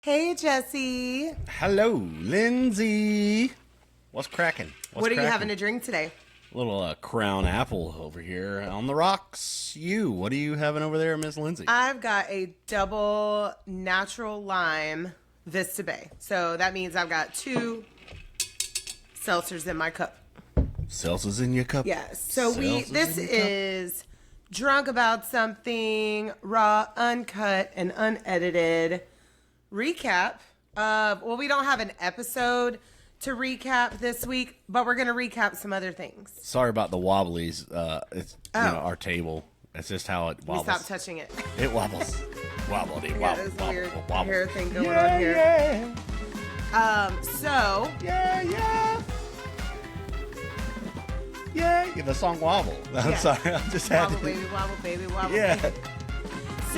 Hey, Jesse. Hello, Lindsay. What's cracking? What are you having to drink today? A little Crown Apple over here on the rocks. What are you having over there, Miss Lindsay? I've got a double natural lime Vista Bay. So that means I've got two seltzers in my cup. Seltzers in your cup? Yes. So this is Drunk About Something, raw, uncut, and unedited recap of, well, we don't have an episode to recap this week, but we're going to recap some other things. Sorry about the wobblies. It's our table. It's just how it wobbles. We stopped touching it. It wobbles. Wobbly, wobble, There's a wobble, weird wobble. hair thing going on here. Yeah. Yeah, the song Wobble. I'm sorry, I just had Wobble, to. baby, wobble, baby, wobble. Yeah. Baby. So,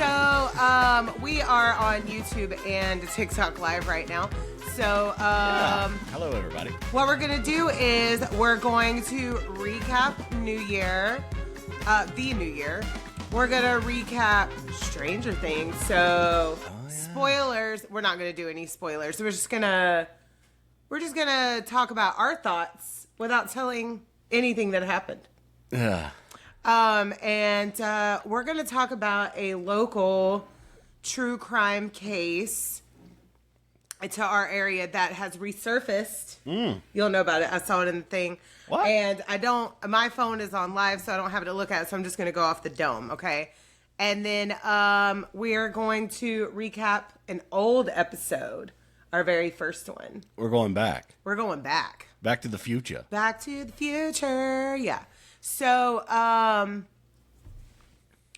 we are on YouTube and TikTok live right now. So, Hello, everybody. what we're going to do is we're going to recap New Year, the New Year. We're going to recap Stranger Things. So, spoilers. We're not going to do any spoilers. We're just going to talk about our thoughts without telling anything that happened. Yeah. And we're going to talk about a local true crime case to our area that has resurfaced. You'll know about it. I saw it in the thing. What? And my phone is on live, so I don't have it to look at, so I'm just going to go off the dome, okay? And then we're going to recap an old episode, our very first one. We're going back. We're going back. Back to the future. Back to the future. Yeah. So, all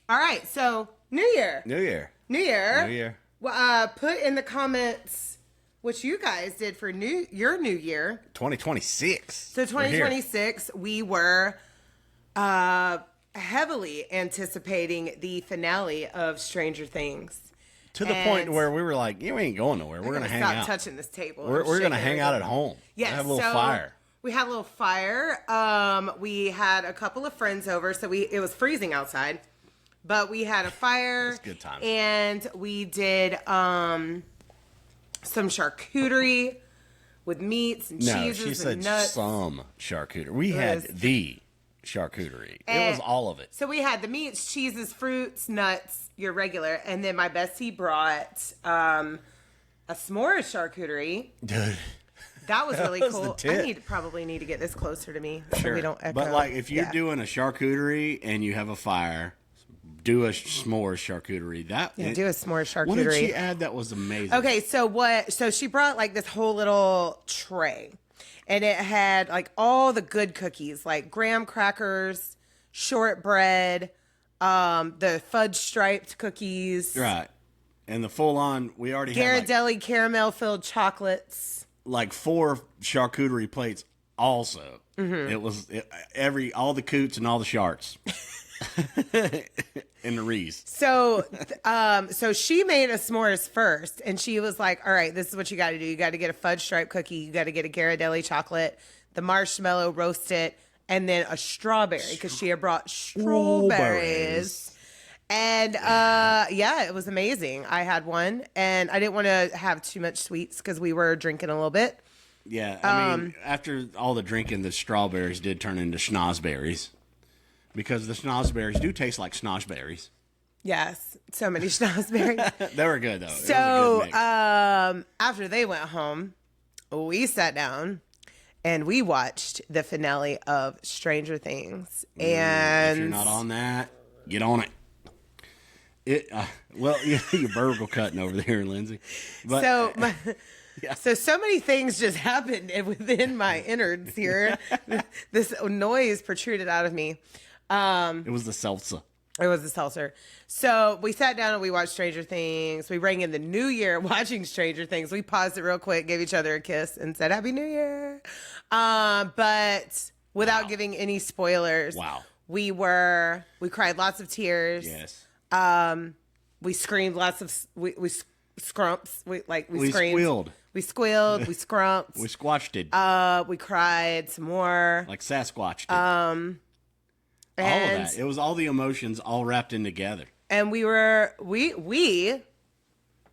right. So, New Year. New Year. Well, put in the comments what you guys did for your New Year. 2026. So, 2026, we were heavily anticipating the finale of Stranger Things. To the point where we were like, you ain't going nowhere. We're going to hang out. Stop touching this table. We're going to hang out at home. Yes. Have a little fire. We had a little fire. We had a couple of friends over, so it was freezing outside, but we had a fire. It's good times. And we did some charcuterie with meats and cheeses she said and nuts. some charcuterie. We had the charcuterie. It was all of it. So we had the meats, cheeses, fruits, nuts, your regular, and then my bestie brought a s'mores charcuterie. Dude. That was really cool. The tip. I probably need to get this closer to me so we don't echo. But like if you're doing a charcuterie and you have a fire, do a s'mores charcuterie. Do a s'mores charcuterie. What did she add that was amazing? Okay, so she brought like this whole little tray. And it had like all the good cookies, like graham crackers, shortbread, the fudge striped cookies. Right. And the full on, we already had Ghirardelli caramel filled chocolates. like 4 charcuterie plates also. Mm-hmm. It was all the coots and all the sharks. And the Reese. So she made a s'mores first, and she was like, all right, this is what you got to do. You got to get a fudge stripe cookie. You got to get a Ghirardelli chocolate, the marshmallow, roast it, and then a strawberry, because she had brought strawberries. And it was amazing. I had one, and I didn't want to have too much sweets because we were drinking a little bit. Yeah, I mean, after all the drinking, the strawberries did turn into schnozberries. Because the schnozberries do taste like schnozberries. Yes, so many schnozberries. They were good, though. So after they went home, we sat down and we watched the finale of Stranger Things. And if you're not on that, get on it. You're burgle cutting over there, Lindsay. But, so many things just happened within my innards here. This noise protruded out of me. It was the seltzer. It was the seltzer. So we sat down and we watched Stranger Things. We rang in the New Year watching Stranger Things. We paused it real quick, gave each other a kiss, and said Happy New Year. But without giving any spoilers. Wow. We cried lots of tears. Yes. We screamed lots of we scrumps. We screamed. Squealed. We squealed. We scrumped. We squatched it. We cried some more. Like Sasquatch did. And all of that. It was all the emotions all wrapped in together. And we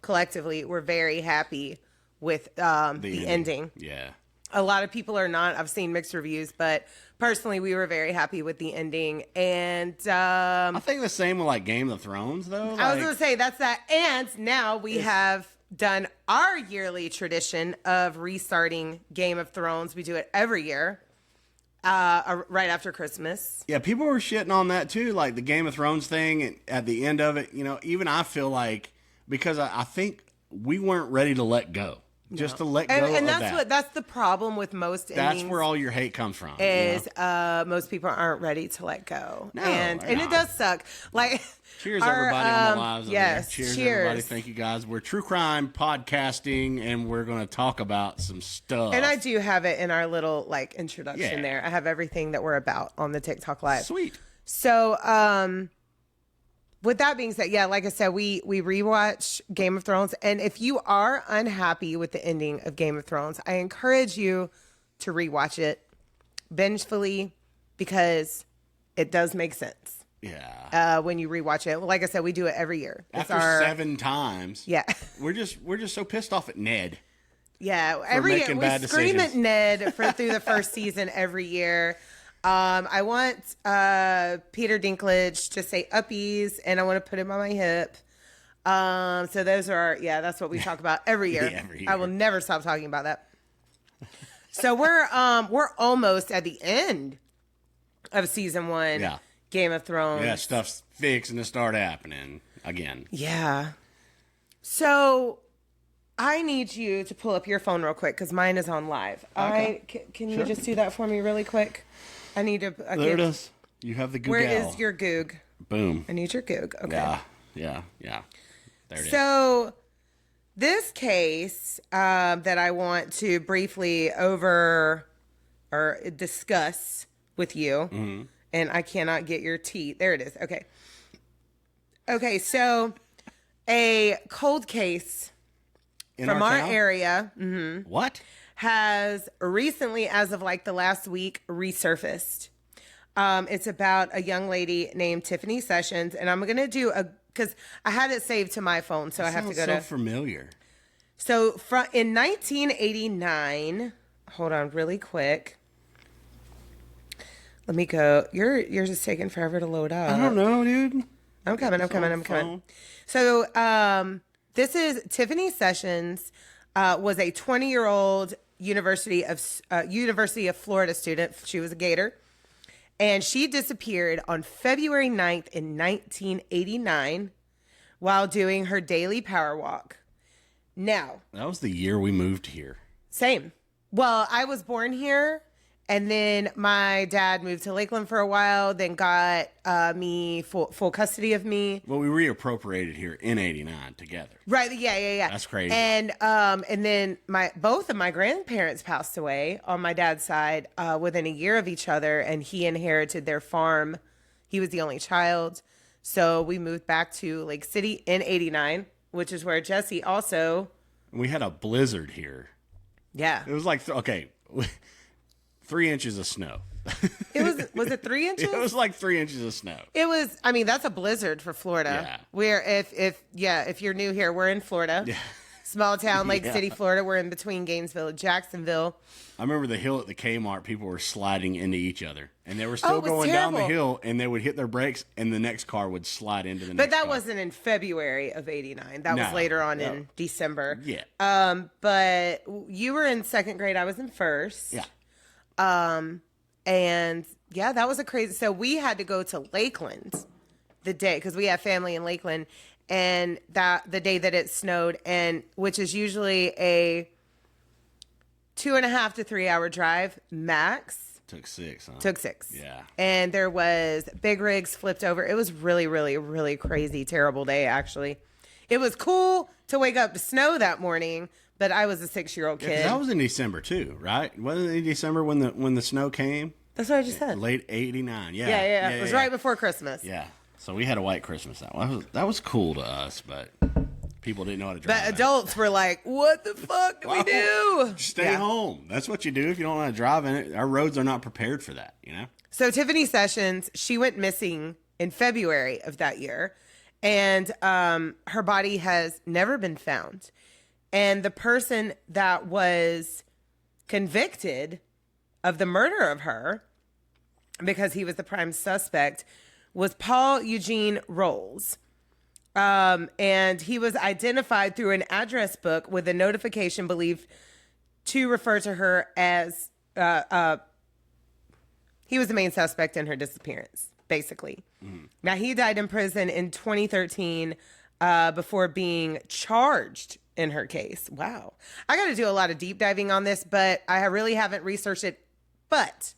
collectively were very happy with the ending. Yeah. A lot of people are not. I've seen mixed reviews, but personally, we were very happy with the ending. And I think the same with like Game of Thrones, though. I was going to say that's that. And now we have done our yearly tradition of restarting Game of Thrones. We do it every year, right after Christmas. Yeah, people were shitting on that too, like the Game of Thrones thing. And at the end of it, even I feel like, because I think we weren't ready to let go. Just to let go and of that's that's the problem with most endings. That's where all your hate comes from. Is most people aren't ready to let go. No, and it does suck. Like, cheers, everybody on the lives. Yes, cheers, everybody. Thank you, guys. We're true crime podcasting, and we're going to talk about some stuff. And I do have it in our little like introduction there. I have everything that we're about on the TikTok Live. Sweet. So, with that being said, like I said, we rewatch Game of Thrones. And if you are unhappy with the ending of Game of Thrones, I encourage you to rewatch it vengefully, because it does make sense. Yeah. When you rewatch it. Like I said, we do it every year. After 7 times. Yeah. We're just so pissed off at Ned. Yeah. Every year we scream at Ned through the first season every year. I want Peter Dinklage to say uppies, and I want to put him on my hip. So those are that's what we talk about every year. Every year. I will never stop talking about that. So we're almost at the end of season 1. Yeah. Game of Thrones. Yeah, stuff's fixing to start happening again. Yeah. So I need you to pull up your phone real quick, because mine is on live. Okay. Can you just do that for me really quick? I need to. There it is. You have the Google. Where is your Goog? Boom. I need your Goog. Okay. Yeah. There it is. So this case that I want to briefly discuss with you, and I cannot get your T. There it is. Okay. Okay. So a cold case from our area. What? Has recently, as of like the last week, resurfaced. It's about a young lady named Tiffany Sessions, and I'm going to do because I had it saved to my phone, so I have to go to. So familiar. So in 1989, hold on really quick. Let me go. Yours is taking forever to load up. I don't know, dude. I'm coming. So this is Tiffany Sessions. Was a 20-year-old University of Florida student. She was a Gator. And she disappeared on February 9th in 1989 while doing her daily power walk. Now. That was the year we moved here. Same. Well, I was born here. And then my dad moved to Lakeland for a while, then got me full custody of me. Well, we reappropriated here in '89 together. Right? Yeah. That's crazy. And then both of my grandparents passed away on my dad's side within a year of each other, and he inherited their farm. He was the only child, so we moved back to Lake City in '89, which is where Jesse also. We had a blizzard here. Yeah. It was like 3 inches of snow. Was it 3 inches? It was like 3 inches of snow. It was, I mean, that's a blizzard for Florida. Yeah. Where if you're new here, we're in Florida. Yeah. Small town, Lake City, Florida. We're in between Gainesville and Jacksonville. I remember the hill at the Kmart, people were sliding into each other. And they were still going terrible. down the hill, and they would hit their brakes, and the next car would slide into the next car. But that wasn't in February of '89. That was later on in December. Yeah. But you were in second grade. I was in first. Yeah. And yeah, that was a crazy. So we had to go to Lakeland the day, because we have family in Lakeland, and the day that it snowed, and which is usually a 2.5 to 3 hour drive max. Took 6, huh? Took 6. Yeah. And there was big rigs flipped over. It was really, really, really crazy, terrible day, actually. It was cool to wake up to snow that morning, but I was a 6-year-old kid. Yeah, that was in December too, right? Wasn't it in December when the snow came? That's what I just said. Late '89. Yeah. Yeah. It was right before Christmas. Yeah. So we had a white Christmas. That was cool to us, but people didn't know how to drive. But adults were like, "What the fuck do we do?" Stay home. That's what you do if you don't know how to drive in it. Our roads are not prepared for that, you know. So Tiffany Sessions, she went missing in February of that year. And her body has never been found. And the person that was convicted of the murder of her, because he was the prime suspect, was Paul Eugene Rolls. And he was identified through an address book with a notification believed to refer to her as he was the main suspect in her disappearance, basically. Now, he died in prison in 2013 before being charged in her case. Wow. I got to do a lot of deep diving on this, but I really haven't researched it. But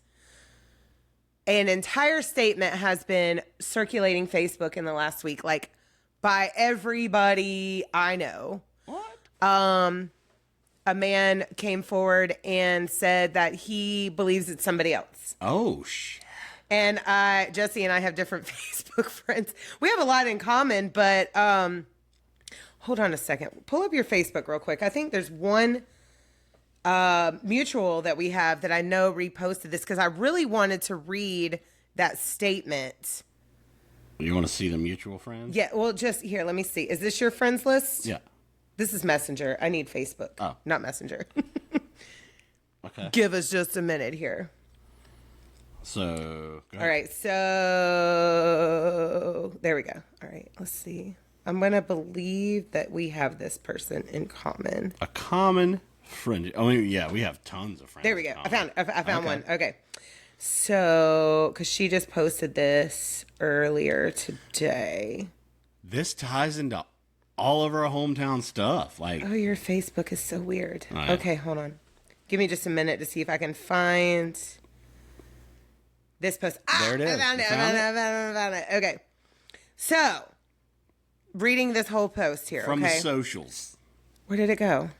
an entire statement has been circulating Facebook in the last week, like by everybody I know. What? A man came forward and said that he believes it's somebody else. Oh, shit. And Jesse and I have different Facebook friends. We have a lot in common, but hold on a second. Pull up your Facebook real quick. I think there's one mutual that we have that I know reposted this because I really wanted to read that statement. You want to see the mutual friends? Yeah, well, just here, let me see. Is this your friends list? Yeah. This is Messenger. I need Facebook. Oh. Not Messenger. Okay. Give us just a minute here. So, go ahead. All right, so there we go. All right, let's see. I'm going to believe that we have this person in common. A common friend. Oh, yeah, we have tons of friends. There we go. I found one. Okay. So, because she just posted this earlier today. This ties into all of our hometown stuff. Like, Oh, your Facebook is so weird. I know. Okay, hold on. Give me just a minute to see if I can find this post. There it is. I found You it. found I found it. Okay. So, reading this whole post here, from okay? the socials. Where did it go?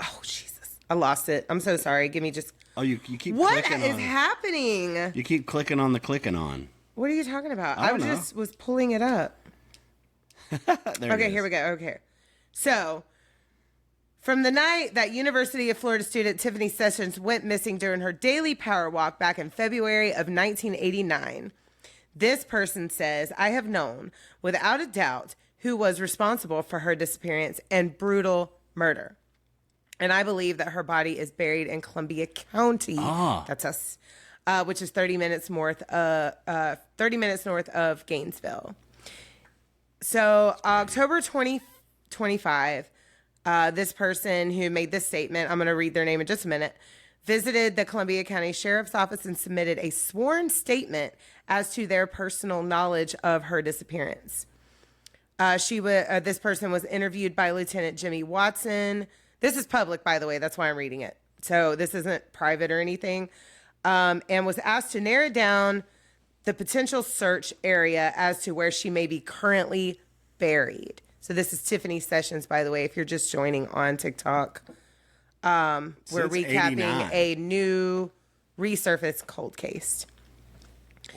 Oh, Jesus. I lost it. I'm so sorry. Give me just... Oh, you keep What clicking is on happening? You keep clicking on the clicking on. What are you talking about? I don't know. just was pulling it up. There Okay, here we go. Okay. So, from the night that University of Florida student Tiffany Sessions went missing during her daily power walk back in February of 1989, this person says, I have known without a doubt who was responsible for her disappearance and brutal murder. And I believe that her body is buried in Columbia County. That's us, which is 30 minutes north of Gainesville. So October 2025, this person who made this statement, I'm going to read their name in just a minute, visited the Columbia County Sheriff's Office and submitted a sworn statement as to their personal knowledge of her disappearance. This person was interviewed by Lieutenant Jimmy Watson. This is public, by the way. That's why I'm reading it. So this isn't private or anything. And was asked to narrow down the potential search area as to where she may be currently buried. So this is Tiffany Sessions, by the way, if you're just joining on TikTok. We're recapping 89. a new resurfaced cold case.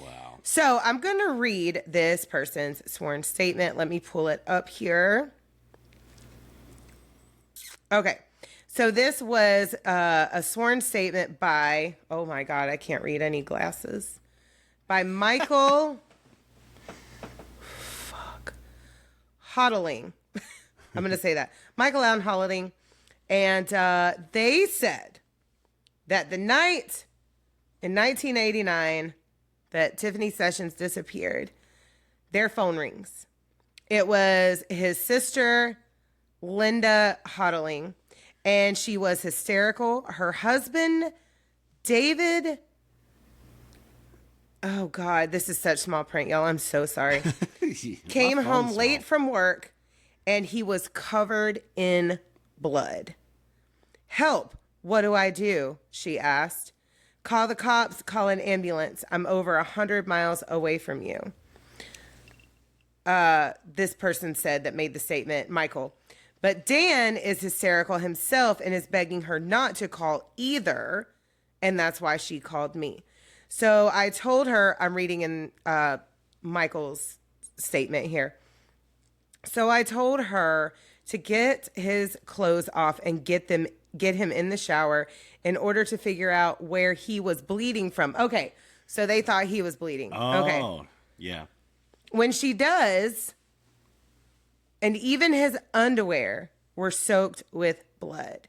Wow. So I'm going to read this person's sworn statement. Let me pull it up here. Okay. So this was a sworn statement by, oh my God, I can't read. I need glasses. By Michael Hodling. I'm going to say that. Michael Allen Hodling. And they said that the night in 1989 that Tiffany Sessions disappeared, their phone rings. It was his sister, Linda Hodling, and she was hysterical. Her husband, David... Oh, God, this is such small print, y'all. I'm so sorry. Came home late from work, and he was covered in blood. Help, what do I do? She asked. Call the cops, call an ambulance. I'm over 100 miles away from you. This person said that made the statement, Michael. But Dan is hysterical himself and is begging her not to call either, and that's why she called me. So I told her, I'm reading in Michael's statement here. So I told her to get his clothes off and get him in the shower in order to figure out where he was bleeding from. Okay, so they thought he was bleeding. Oh, okay. Yeah. When she does, and even his underwear were soaked with blood.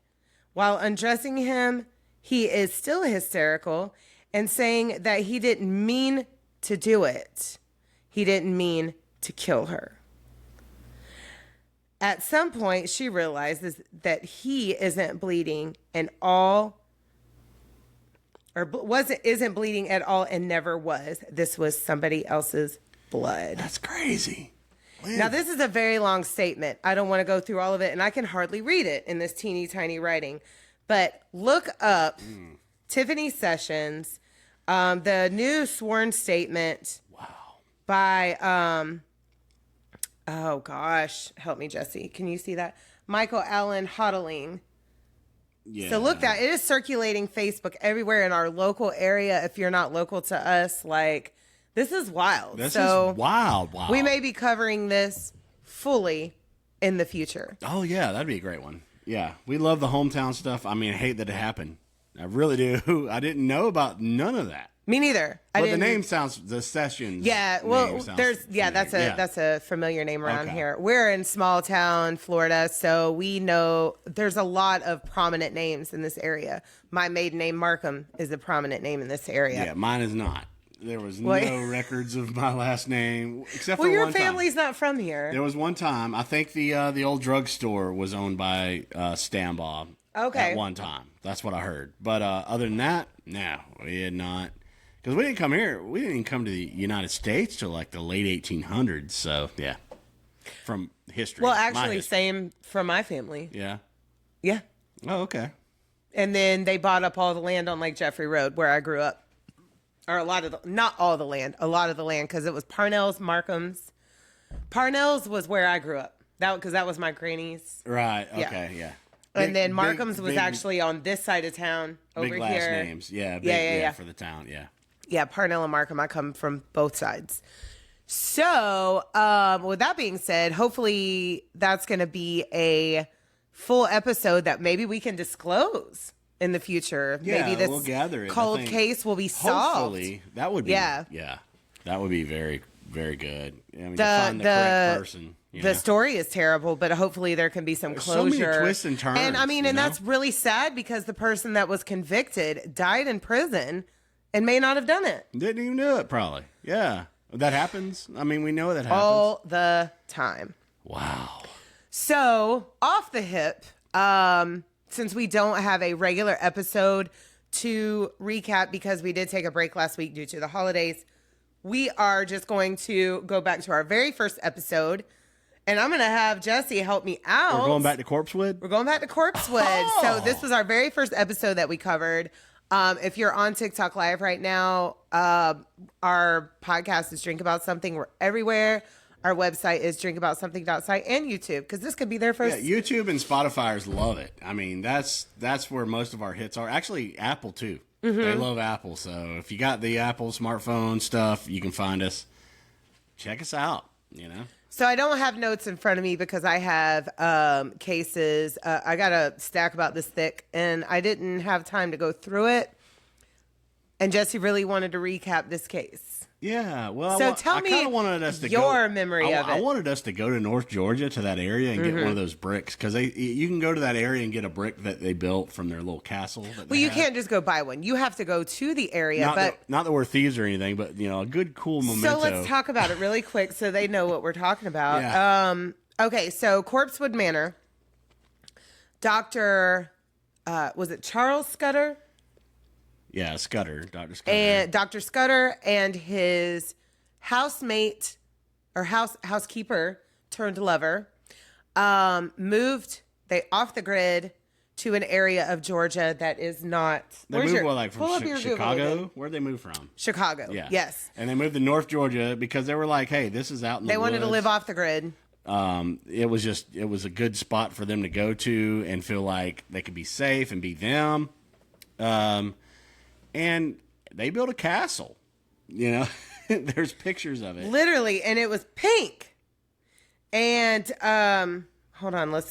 While undressing him, he is still hysterical and saying that he didn't mean to do it. He didn't mean to kill her. At some point, she realizes that he isn't bleeding and isn't bleeding at all and never was. This was somebody else's blood. That's crazy. Now, this is a very long statement. I don't want to go through all of it, and I can hardly read it in this teeny tiny writing. But look up Tiffany Sessions, the new sworn statement by, oh gosh, help me, Jesse. Can you see that? Michael Allen Hodling. Yeah. So look, that it is circulating Facebook everywhere in our local area. If you're not local to us, like, this is wild. This is wild. We may be covering this fully in the future. Oh, yeah, that'd be a great one. Yeah, we love the hometown stuff. I mean, I hate that it happened. I really do. I didn't know about none of that. Me neither. But the name sounds, the Sessions. Yeah, well, that's a familiar name around here. We're in small town Florida, so we know there's a lot of prominent names in this area. My maiden name, Markham, is a prominent name in this area. Yeah, mine is not. There was no records of my last name except for your one time. family's not from here. There was one time. I think the old drugstore was owned by Stambaugh. Okay. At one time, that's what I heard. But other than that, no, we did not. Because we didn't come here. We didn't even come to the United States till like the late 1800s. So yeah, from history. Well, actually, same from my family. Yeah. Yeah. Oh, okay. And then they bought up all the land on like Jeffrey Road where I grew up. Or a lot of not all the land, a lot of the land, because it was Parnell's, Markham's. Parnell's was where I grew up. Because that was my granny's. Right. Okay. Yeah. And then Markham's was actually on this side of town over big here. Last names. Yeah. Yeah. For the town. Yeah. Yeah. Parnell and Markham. I come from both sides. So, with that being said, hopefully that's going to be a full episode that maybe we can disclose in the future. Yeah, maybe this we'll gather it. cold case will be solved. Hopefully, that would be that would be very, very good. I mean, to find the correct person. The story is terrible, but hopefully there can be some closure. So many twists and turns. And I mean, that's really sad because the person that was convicted died in prison and may not have done it. Didn't even do it, probably. Yeah, that happens. I mean, we know that happens all the time. Wow. So off the hip. Since we don't have a regular episode to recap because we did take a break last week due to the holidays, we are just going to go back to our very first episode. And I'm going to have Jesse help me out. We're going back to Corpsewood? We're going back to Corpsewood. Oh. So this was our very first episode that we covered. If you're on TikTok Live right now, our podcast is Drink About Something. We're everywhere. Our website is drinkaboutsomething.site and YouTube, because this could be their first. Yeah, YouTube and Spotifyers love it. I mean, that's where most of our hits are. Actually, Apple, too. Mm-hmm. They love Apple. So if you got the Apple smartphone stuff, you can find us. Check us out, So I don't have notes in front of me because I have cases. I got a stack about this thick, and I didn't have time to go through it. And Jesse really wanted to recap this case. Yeah, well, so tell me your memory of it. I wanted us to go to North Georgia, to that area, and get one of those bricks, because you can go to that area and get a brick that they built from their little castle. Well, you can't just go buy one. You have to go to the area. Not that we're thieves or anything, but a good, cool memento. So let's talk about it really quick, so they know what we're talking about. Yeah. Okay, so Corpsewood Manor. Dr. Was it Charles Scudder? Yeah, Scudder, Dr. Scudder. And Dr. Scudder and his housemate or housekeeper turned lover moved off the grid to an area of Georgia that is not. They moved from Chicago? Where'd they move from? Chicago. Yeah. Yes. And they moved to North Georgia because they were like, hey, this is out in the woods. They wanted to live off the grid. It was a good spot for them to go to and feel like they could be safe and be them. And they built a castle, there's pictures of it. Literally. And it was pink. And, hold on,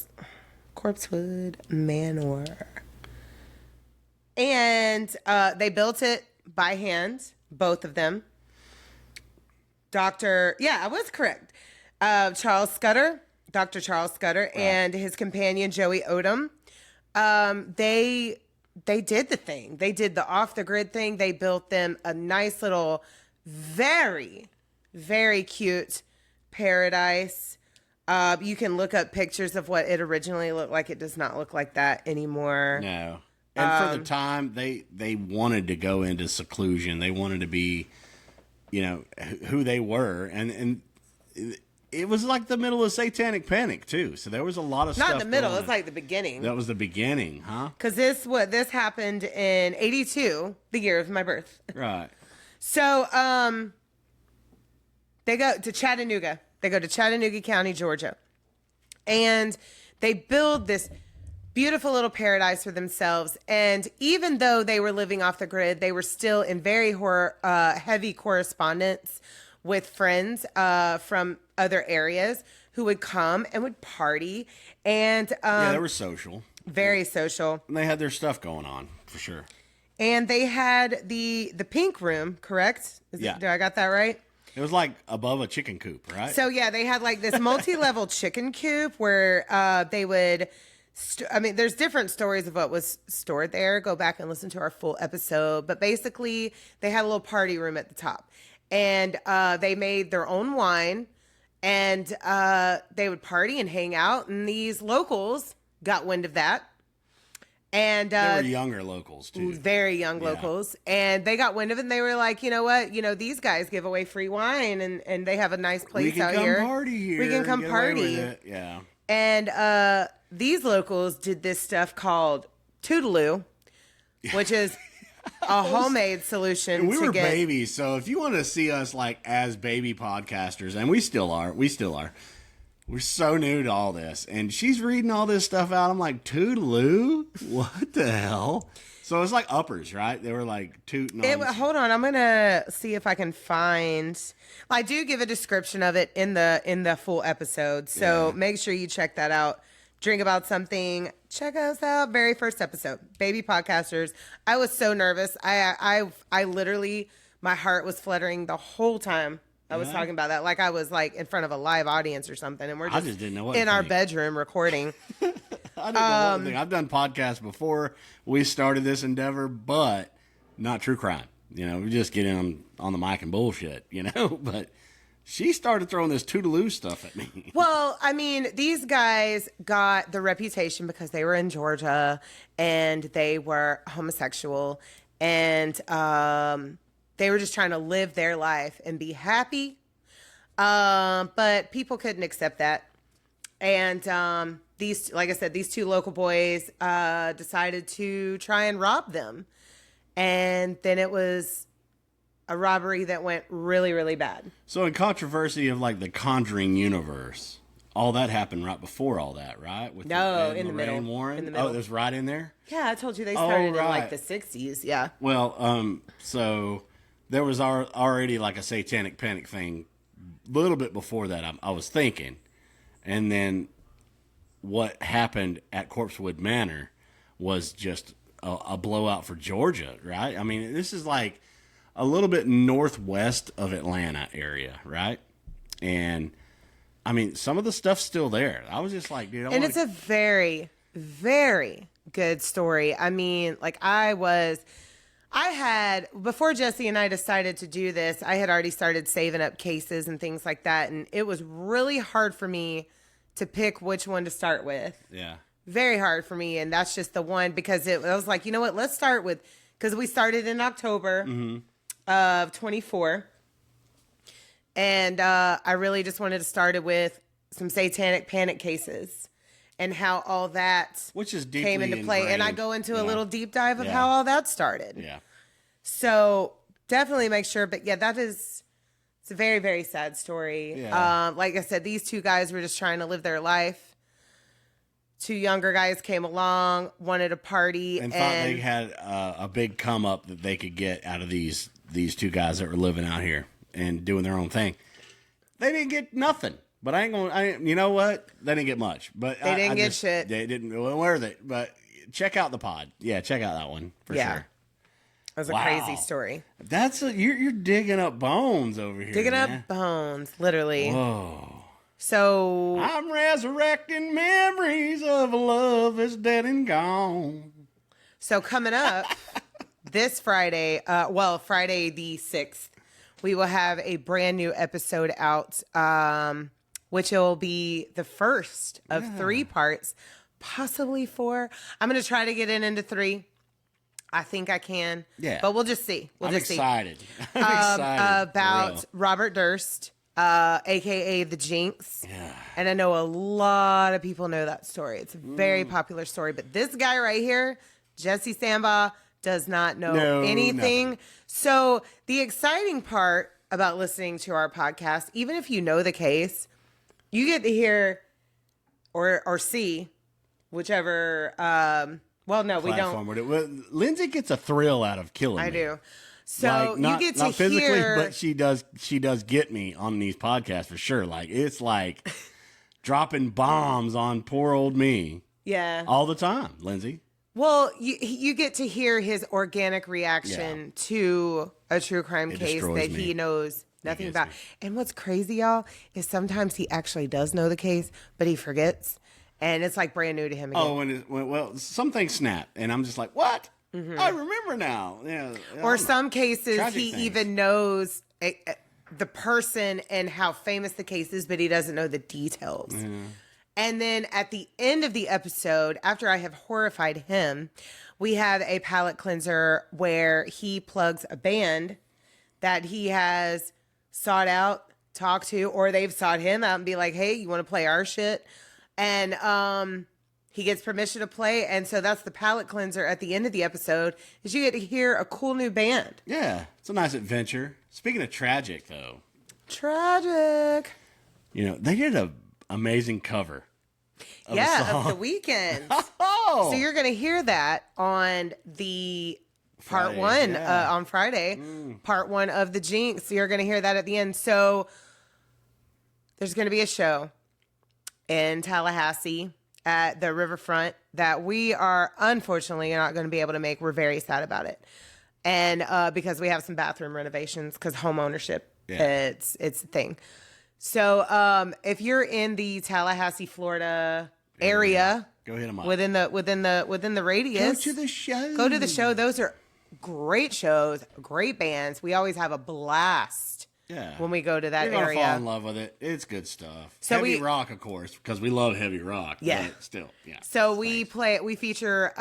Corpsewood Manor. And, they built it by hand, both of them. I was correct. Charles Scudder Dr. Charles Scudder, and his companion Joey Odom. They did the thing. They did the off the grid thing. They built them a nice little, very, very cute paradise. You can look up pictures of what it originally looked like. It does not look like that anymore. No. And for the time, they wanted to go into seclusion. They wanted to be, who they were. And it was like the middle of Satanic Panic, too. So there was a lot of stuff. Not the middle. It's like the beginning. That was the beginning, huh? Because this happened in 82, the year of my birth. Right. So they go to Chattanooga. They go to Chattanooga County, Georgia. And they build this beautiful little paradise for themselves. And even though they were living off the grid, they were still in very heavy correspondence with friends from other areas who would come and would party. And they were social. Very social. And they had their stuff going on, for sure. And they had the pink room, correct? Do I got that right? It was like above a chicken coop, right? So, yeah, they had like this multi-level chicken coop where they would, there's different stories of what was stored there. Go back and listen to our full episode. But basically, they had a little party room at the top. And they made their own wine. And they would party and hang out. And these locals got wind of that. And they were younger locals too. Very young locals. And they got wind of it and they were like, you know what? These guys give away free wine and they have a nice place out here. We can come party here. We can come party. Yeah. And these locals did this stuff called Toodaloo, which is a homemade solution. And we were babies, so if you want to see us like as baby podcasters, and we still are. We're so new to all this. And she's reading all this stuff out. I'm like, Toodaloo? What the hell? So it's like uppers, right? They were like tooting on. Hold on. I'm going to see if I can find. I do give a description of it in the full episode. So make sure you check that out. Drink About Something. Check us out. Very first episode. Baby podcasters. I was so nervous. I literally, my heart was fluttering the whole time I was talking about that, like I was like in front of a live audience or something, and we're just didn't know what in our bedroom recording. I didn't know one thing. I've done podcasts before we started this endeavor, but not true crime. We just get in on the mic and bullshit, But she started throwing this Toodaloo stuff at me. Well, these guys got the reputation because they were in Georgia and they were homosexual and they were just trying to live their life and be happy. But people couldn't accept that. And these, like I said, these two local boys decided to try and rob them. And then it was a robbery that went really, really bad. So in controversy of like the Conjuring universe, all that happened right before all that, right? With in the middle. Warren? In the middle. Oh, it was right in there? Yeah, I told you they started in like the 60s. Yeah. Well, so there was already like a Satanic Panic thing a little bit before that, I was thinking. And then what happened at Corpsewood Manor was just a blowout for Georgia, right? This is like a little bit northwest of Atlanta area, right? And some of the stuff's still there. I was just like, dude, it's a very, very good story. Before Jesse and I decided to do this, I had already started saving up cases and things like that. And it was really hard for me to pick which one to start with. Yeah. Very hard for me. And that's just the one because I was like, you know what? Let's start with, because we started in October of 24. And I really just wanted to start it with some Satanic Panic cases and how all that came into play. Ingrained. And I go into a little deep dive of how all that started. Yeah. So definitely make sure. But yeah, it's a very, very sad story. Yeah. Like I said, these two guys were just trying to live their life. Two younger guys came along, wanted a party. And thought they had a big come up that they could get out of these two guys that were living out here and doing their own thing. They didn't get nothing. But you know what? They didn't get much. But they didn't get shit. They didn't. Where are they? But check out the pod. Yeah, check out that one for sure. That was a crazy story. You're digging up bones over here. Digging up bones, literally. Whoa. So I'm resurrecting memories of a love that's dead and gone. So coming up this Friday, Friday the 6th, we will have a brand new episode out, which will be the first of 3 parts, possibly 4. I'm going to try to get into 3. I think I can. Yeah. But we'll just see. I'm excited. I'm excited. About Robert Durst, a.k.a. The Jinx. Yeah. And I know a lot of people know that story. It's a very popular story. But this guy right here, Jesse Sambach, does not know anything. Nothing. So the exciting part about listening to our podcast, even if you know the case, you get to hear or see whichever. Well, no, we don't. Lindsay gets a thrill out of killing me. I do. So not, you get to not physically, hear, but she does get me on these podcasts for sure. Like it's like dropping bombs on poor old me. Yeah. All the time, Lindsay. Well, you get to hear his organic reaction to a true crime case that he knows nothing about. me. And what's crazy, y'all, is sometimes he actually does know the case, but he forgets. And it's like brand new to him again. Oh, some things snap, and I'm just like, what? I remember now. Yeah. Or some cases, Tragic he things. even knows the person and how famous the case is, but he doesn't know the details. And then at the end of the episode, after I have horrified him, we have a palate cleanser where he plugs a band that he has sought out, talked to, or they've sought him out and be like, hey, you want to play our shit? And he gets permission to play. And so that's the palate cleanser at the end of the episode, is you get to hear a cool new band. Yeah, it's a nice adventure. Speaking of tragic, though. Tragic. They did an amazing cover. Of The Weeknd. Oh! So you're going to hear that on the part Friday, 1 on Friday, part 1 of The Jinx. So you're going to hear that at the end. So there's going to be a show in Tallahassee at the riverfront that we are unfortunately not going to be able to make. We're very sad about it. And because we have some bathroom renovations, because home ownership, it's a thing. So if you're in the Tallahassee, Florida area, go hit them up. within the radius, Go to the show. Go to the show. Those are great shows, great bands. We always have a blast. Yeah. When we go to that You're gonna area. fall in love with it. It's good stuff. So heavy rock, of course, because we love heavy rock. Yeah. But still, yeah. So we feature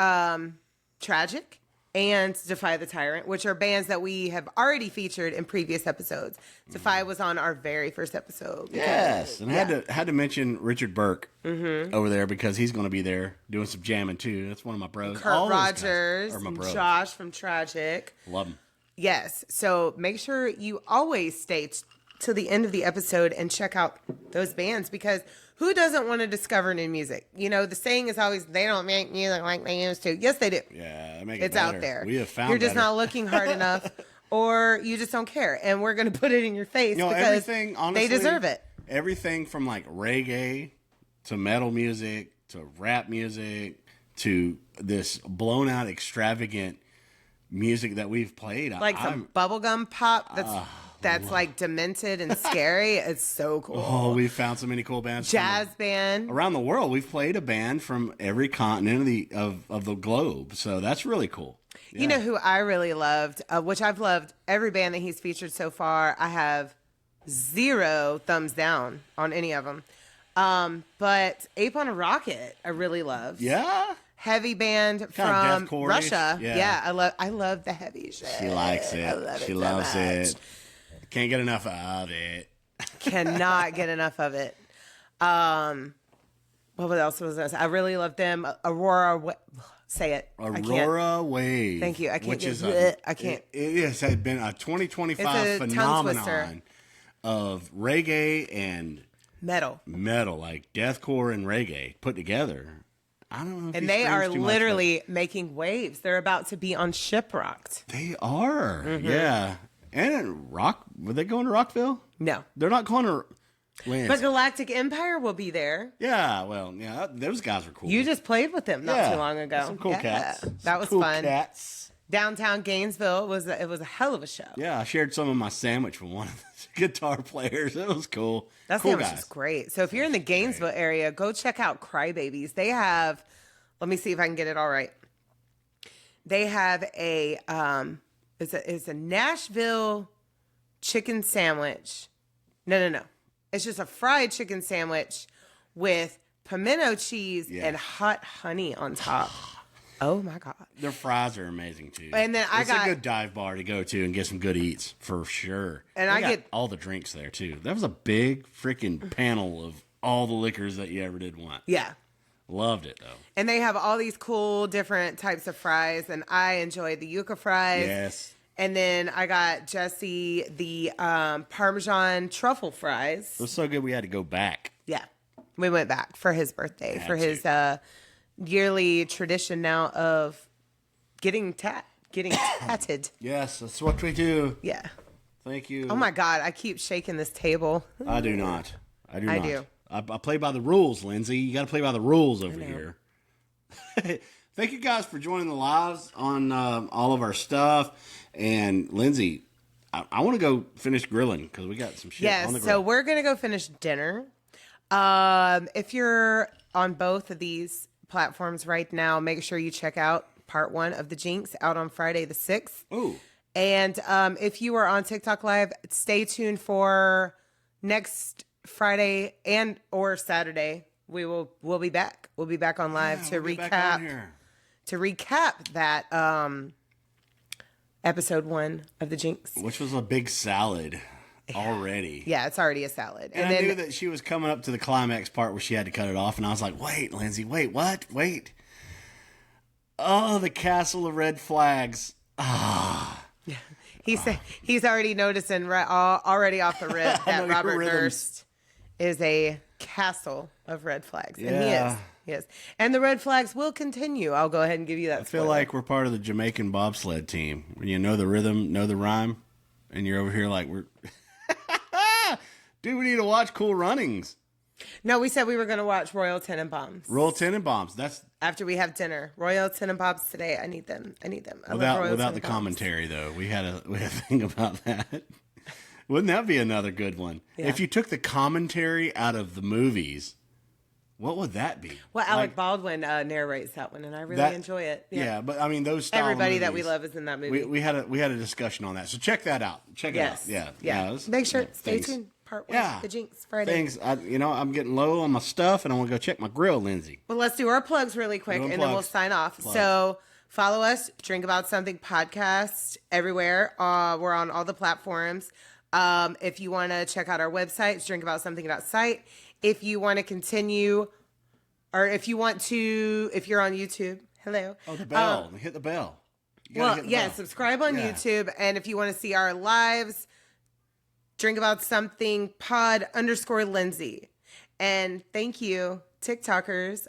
Tragic and Defy the Tyrant, which are bands that we have already featured in previous episodes. Defy was on our very first episode. Yes, and I had to mention Richard Burke over there because he's going to be there doing some jamming too. That's one of my bros. Kurt All those guys Rogers are my and bros. Josh from Tragic. Love them. Yes. So make sure you always stay to the end of the episode and check out those bands, because who doesn't want to discover new music? The saying is always, they don't make music like they used to. Yes, they do. Yeah, make it It's better. out there. We have found You're just better. not looking hard enough, or you just don't care. And we're going to put it in your face because everything, honestly, they deserve it. Everything from like reggae to metal music to rap music to this blown out extravagant music that we've played. Like some bubblegum pop that's like demented and scary. It's so cool. Oh, we've found so many cool bands. Jazz band. Around the world, we've played a band from every continent of the globe. So that's really cool. Yeah. You know who I really loved, which I've loved every band that he's featured so far. I have 0 thumbs down on any of them. But Ape on a Rocket, I really loved. Yeah? Heavy band Kind of from deathcore-ish. Russia. Yeah. I love the heavy shit. She likes it. I love She so loves much. it. Can't get enough of it. Cannot get enough of it. What else was this? I really love them. Say it. Aurora Wave. Thank you. I can't. Which get, is I can't. It has been a 2025 It's a tongue twister. phenomenon of reggae and Metal. like deathcore and reggae put together. I don't know. If And he they screams are too much, literally making waves. They're about to be on Shipwrecked. but they are. Mm-hmm. Yeah. And were they going to Rockville? No. They're not going to. Lance. But Galactic Empire will be there. Yeah, well, yeah, those guys are cool. You just played with them not too long ago. Some cool cats. That was Cool fun. Cats. Downtown Gainesville was a hell of a show. Yeah, I shared some of my sandwich with one of the guitar players. It was cool. That cool sandwich guys. is great. So if you're in the Gainesville area, go check out Crybabies. They have, let me see if I can get it all right. They have it's a Nashville chicken sandwich. No. It's just a fried chicken sandwich with pimento cheese and hot honey on top. Oh my God. Their fries are amazing too. And then it's a good dive bar to go to and get some good eats for sure. And I get all the drinks there too. That was a big freaking panel of all the liquors that you ever did want. Yeah. Loved it though. And they have all these cool different types of fries, and I enjoyed the yuca fries. Yes. And then I got Jesse the Parmesan truffle fries. It was so good we had to go back. Yeah. We went back for his birthday, for his yearly tradition now of getting tatted. Yes, that's what we do. Yeah. Thank you. Oh my God, I keep shaking this table. I do not. I I do. I play by the rules, Lindsay. You got to play by the rules over here. Thank you guys for joining the lives on all of our stuff. And Lindsay, I want to go finish grilling because we got some shit on the grill. So we're going to go finish dinner. If you're on both of these platforms right now, make sure you check out part 1 of The Jinx out on Friday the 6th. Ooh. And if you are on TikTok Live, stay tuned for next Friday and or Saturday. We'll be back. We'll be back on live to recap that episode 1 of The Jinx, which was a big salad already. Yeah, it's already a salad. And I knew that she was coming up to the climax part where she had to cut it off, and I was like, "Wait, Lindsay, wait, what? Wait." Oh, the castle of red flags. Ah. He's already noticing already off the rip that Robert Durst is a castle of red flags. Yeah. And he is. And the red flags will continue. I'll go ahead and give you that. I feel like we're part of the Jamaican bobsled team. When you know the rhythm, know the rhyme, and you're over here like, we're... Dude, we need to watch Cool Runnings. No, we said we were going to watch Royal Tenenbaums. Royal Tenenbaums. That's... After we have dinner. Royal Tenenbaums today. I need them. Without the commentary, though. We had a thing about that. Wouldn't that be another good one? Yeah. If you took the commentary out of the movies, what would that be? Well, Alec Baldwin narrates that one, and I really enjoy it. Yeah, but I mean, those style everybody movies, that we love is in that movie. We had a discussion on that, so check that out. Check it out. Yeah. Make sure stay tuned. Part 1, The Jinx Friday. I'm getting low on my stuff, and I want to go check my grill, Lindsay. Well, let's do our plugs really quick, and then we'll sign off. So follow us, Drink About Something podcast everywhere. We're on all the platforms. If you want to check out our website, it's drinkaboutSomething.site. If you want to continue, or if you're on YouTube, hello. Oh, the bell. Hit the bell. Subscribe on YouTube. And if you want to see our lives, Drink About Something pod _Lindsay. And thank you, TikTokers.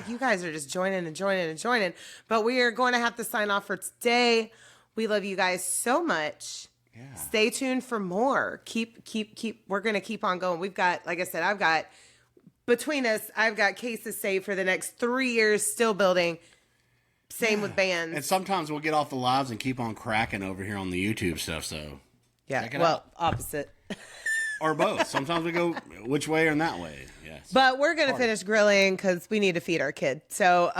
You guys are just joining. But we are going to have to sign off for today. We love you guys so much. Yeah. Stay tuned for more. Keep. We're going to keep on going. We've got, like I said, between us, I've got cases saved for the next 3 years, still building. Same with bands. And sometimes we'll get off the lives and keep on cracking over here on the YouTube stuff. So check it out. Opposite. Or both. Sometimes we go which way or that way. Yes. But we're going to finish grilling because we need to feed our kid. So,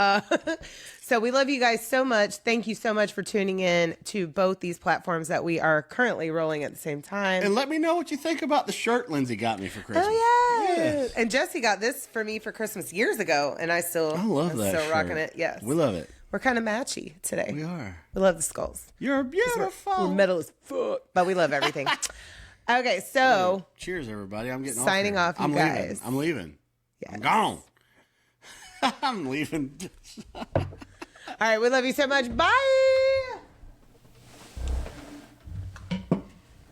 so we love you guys so much. Thank you so much for tuning in to both these platforms that we are currently rolling at the same time. And let me know what you think about the shirt Lindsay got me for Christmas. Oh, yeah. Yes. And Jesse got this for me for Christmas years ago. And I love that still rocking it. Yes. We love it. We're kind of matchy today. We are. We love the skulls. You're beautiful. We're metal as fuck. But we love everything. Okay, so cheers, everybody. I'm getting signing off. You guys. I'm leaving. Yes. I'm gone. I'm leaving. All right, we love you so much. Bye.